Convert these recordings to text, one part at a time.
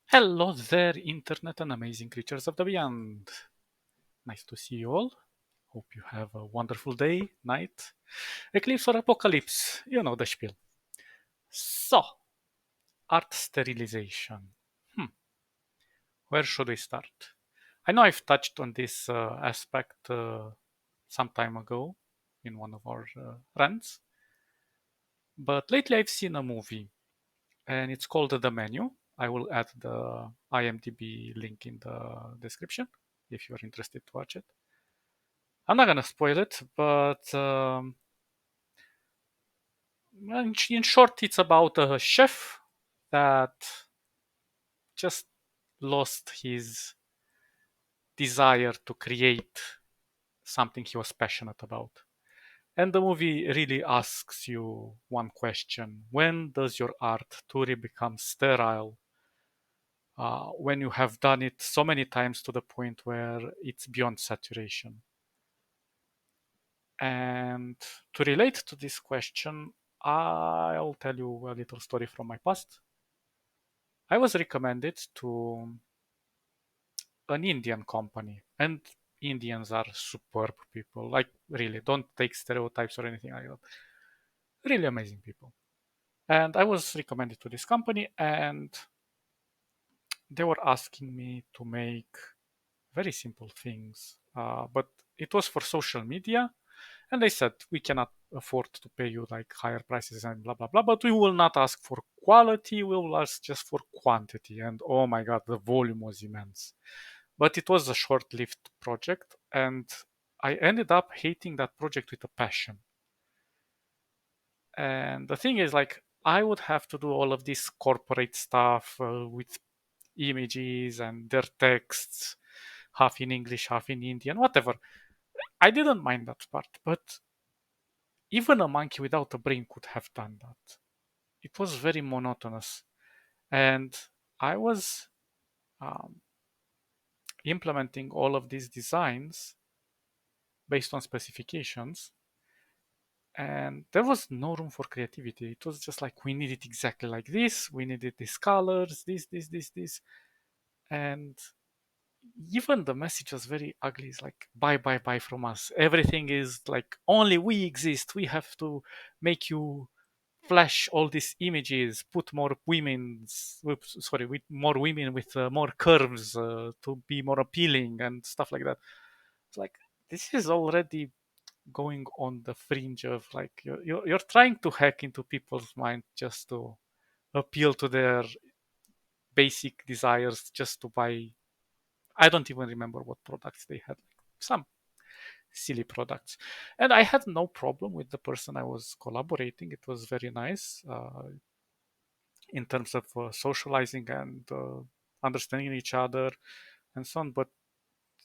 Hello there, Internet and amazing creatures of the beyond. Nice to see you all. Hope you have a wonderful day, night, eclipse or apocalypse. You know the spiel. So, art sterilization. Hmm, where should we start? I know I've touched on this aspect some time ago in one of our rants, but lately I've seen a movie and it's called The Menu. I will add the IMDb link in the description if you're interested to watch it. I'm not gonna spoil it, but in short, it's about a chef that just lost his desire to create something he was passionate about. And the movie really asks you one question: when does your art truly become sterile? When you have done it so many times to the point where it's beyond saturation. And to relate to this question, I'll tell you a little story from my past. I was recommended to an Indian company, and Indians are superb people. Like, really, don't take stereotypes or anything like that. Really amazing people. And I was recommended to this company, and they were asking me to make very simple things. But it was for social media. And they said, we cannot afford to pay you like higher prices and blah, blah, blah, but we will not ask for quality, we will ask just for quantity. And oh my God, the volume was immense. But it was a short lived project. And I ended up hating that project with a passion. And the thing is, like, I would have to do all of this corporate stuff with images and their texts, half in English, half in Indian, whatever. I didn't mind that part, but even a monkey without a brain could have done that. It was very monotonous. And I was um, implementing all of these designs based on specifications, and there was no room for creativity. It was just like, we need it exactly like this, we needed these colors, this. And even the message was very ugly. It's like, buy, buy, buy from us. Everything is like, only we exist. We have to make you flash all these images, put more women's, sorry, with more women with more curves to be more appealing and stuff like that. It's like, this is already going on the fringe of like, you're trying to hack into people's mind just to appeal to their basic desires, just to buy. I don't even remember what products they had, like some silly products. And I had no problem with the person I was collaborating. It was very nice. In terms of socializing and understanding each other and so on. But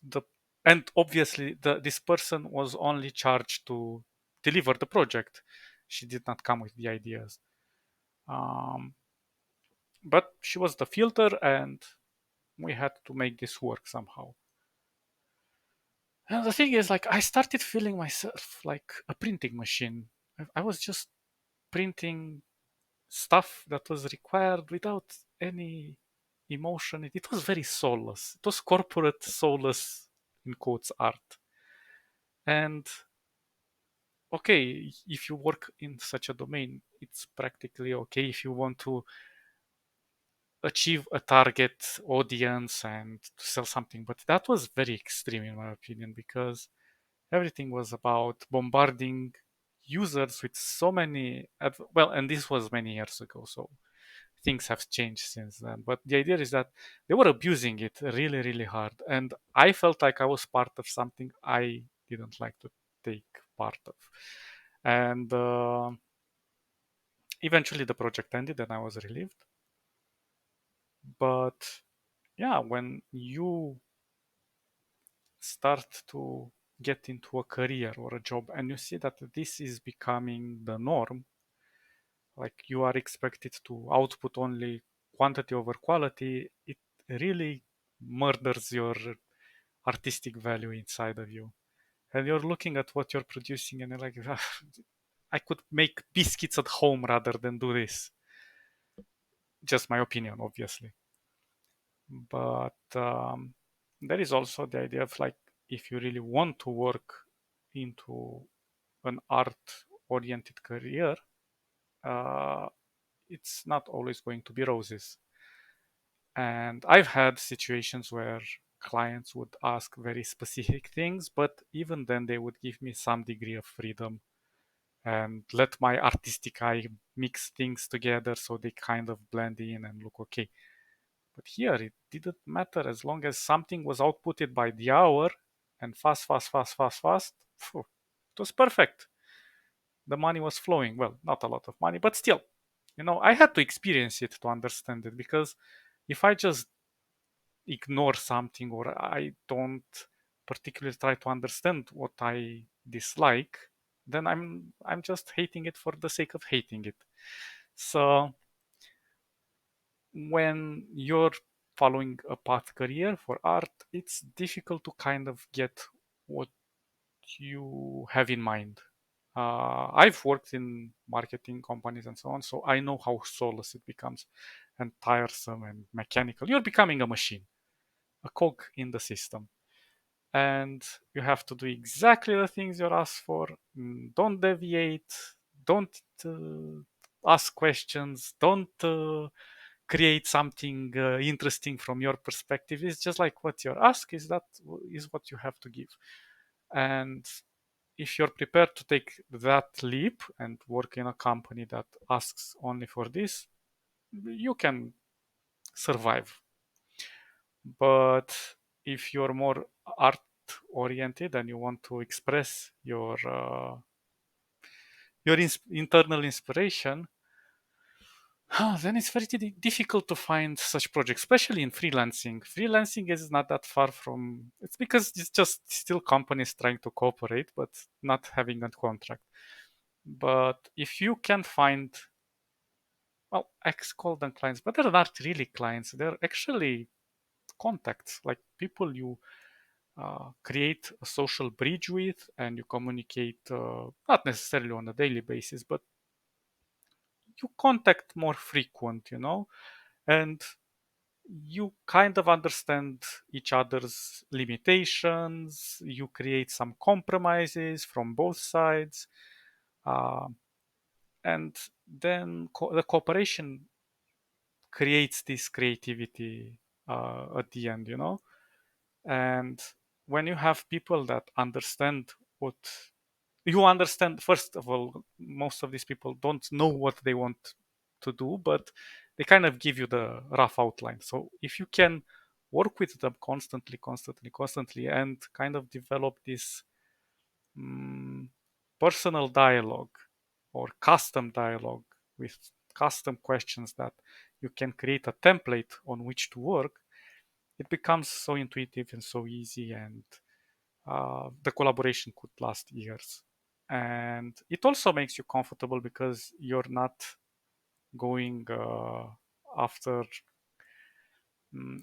the and obviously this person was only charged to deliver the project. She did not come with the ideas. Um, but she was the filter, and we had to make this work somehow. And the thing is, like, I started feeling myself like a printing machine. I was just printing stuff that was required without any emotion. It was very soulless. It was corporate soulless in quotes art. And okay, if you work in such a domain, it's practically okay if you want to achieve a target audience and to sell something. But that was very extreme in my opinion, because everything was about bombarding users with so many well, and this was many years ago, so things have changed since then. But the idea is that they were abusing it really, really hard. And I felt like I was part of something I didn't like to take part of. And eventually the project ended and I was relieved. But yeah, when you start to get into a career or a job and you see that this is becoming the norm, like you are expected to output only quantity over quality, it really murders your artistic value inside of you. And you're looking at what you're producing and you're like, "Ah, I could make biscuits at home rather than do this." Just my opinion, obviously. But there is also the idea of like, if you really want to work into an art oriented career, uh, it's not always going to be roses. And I've had situations where clients would ask very specific things, but even then they would give me some degree of freedom and let my artistic eye mix things together so they kind of blend in and look okay. But here it didn't matter as long as something was outputted by the hour and fast, fast, fast, fast, fast. It was perfect. The money was flowing. Well, not a lot of money, but still, I had to experience it to understand it, because if I just ignore something or I don't particularly try to understand what I dislike, then I'm just hating it for the sake of hating it. So when you're following a path career for art, it's difficult to kind of get what you have in mind. I've worked in marketing companies and so on, so I know how soulless it becomes and tiresome and mechanical. You're becoming a machine, a cog in the system. And you have to do exactly the things you're asked for. Don't deviate. Don't ask questions. Don't create something interesting from your perspective. It's just like what you're asked is what you have to give. And if you're prepared to take that leap and work in a company that asks only for this, you can survive. But if you're more art oriented and you want to express your internal inspiration, then it's very difficult to find such projects, especially in freelancing. Freelancing is not that far from, it's because it's just still companies trying to cooperate but not having a contract. But if you can find, well, I call them clients, but they're not really clients. They're actually contacts, like people you create a social bridge with, and you communicate, not necessarily on a daily basis, but you contact more frequent, and you kind of understand each other's limitations. You create some compromises from both sides, uh, and then the cooperation creates this creativity at the end, And when you have people that understand what you understand, first of all, most of these people don't know what they want to do, but they kind of give you the rough outline. So if you can work with them constantly, constantly, constantly, and kind of develop this um, personal dialogue or custom dialogue with custom questions that you can create a template on which to work, it becomes so intuitive and so easy, and the collaboration could last years. And it also makes you comfortable because you're not going after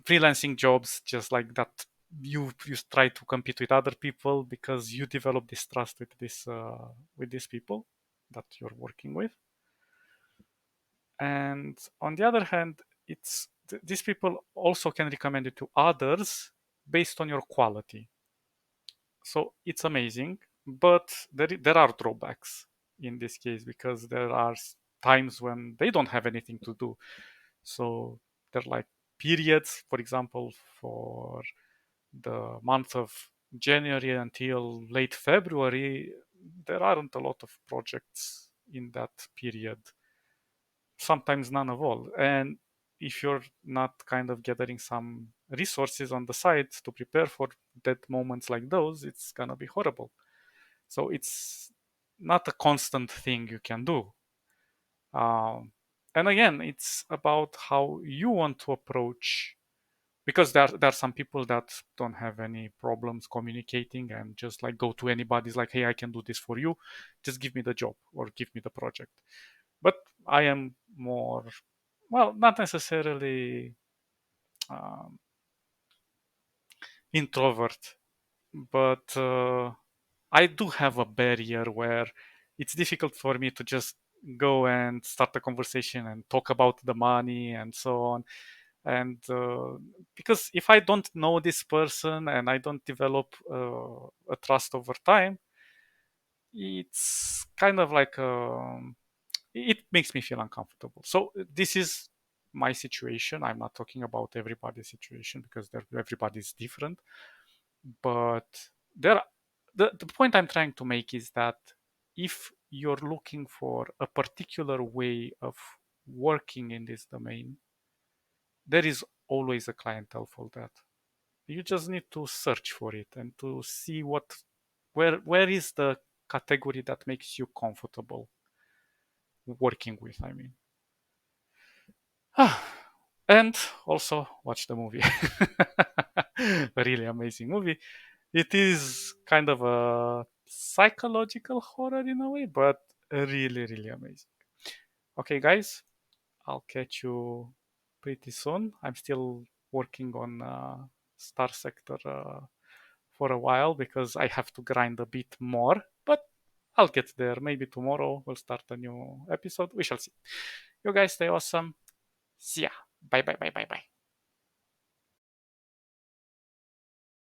freelancing jobs just like that. You try to compete with other people because you develop this trust with these people that you're working with. And on the other hand, these people also can recommend it to others based on your quality. So it's amazing, but there are drawbacks in this case, because there are times when they don't have anything to do. So there are like periods, for example, for the month of January until late February, there aren't a lot of projects in that period, sometimes none at all. And if you're not kind of gathering some resources on the side to prepare for that moments like those, it's gonna be horrible. So it's not a constant thing you can do. Um, and again, it's about how you want to approach, because there are some people that don't have any problems communicating and just like go to anybody's like, hey, I can do this for you, just give me the job or give me the project. But I am more, well, not necessarily um, introvert, but I do have a barrier where it's difficult for me to just go and start a conversation and talk about the money and so on. And because if I don't know this person and I don't develop a trust over time, it's kind of like it makes me feel uncomfortable. So this is my situation. I'm not talking about everybody's situation because everybody's different. But there, the point I'm trying to make is that if you're looking for a particular way of working in this domain, there is always a clientele for that. You just need to search for it and to see where is the category that makes you comfortable working with, I mean. And also watch the movie. A really amazing movie. It is kind of a psychological horror in a way, but really, really amazing. Okay, guys, I'll catch you pretty soon. I'm still working on Star Sector for a while because I have to grind a bit more, but I'll get there. Maybe tomorrow we'll start a new episode. We shall see. You guys stay awesome. See ya. Bye bye bye bye bye.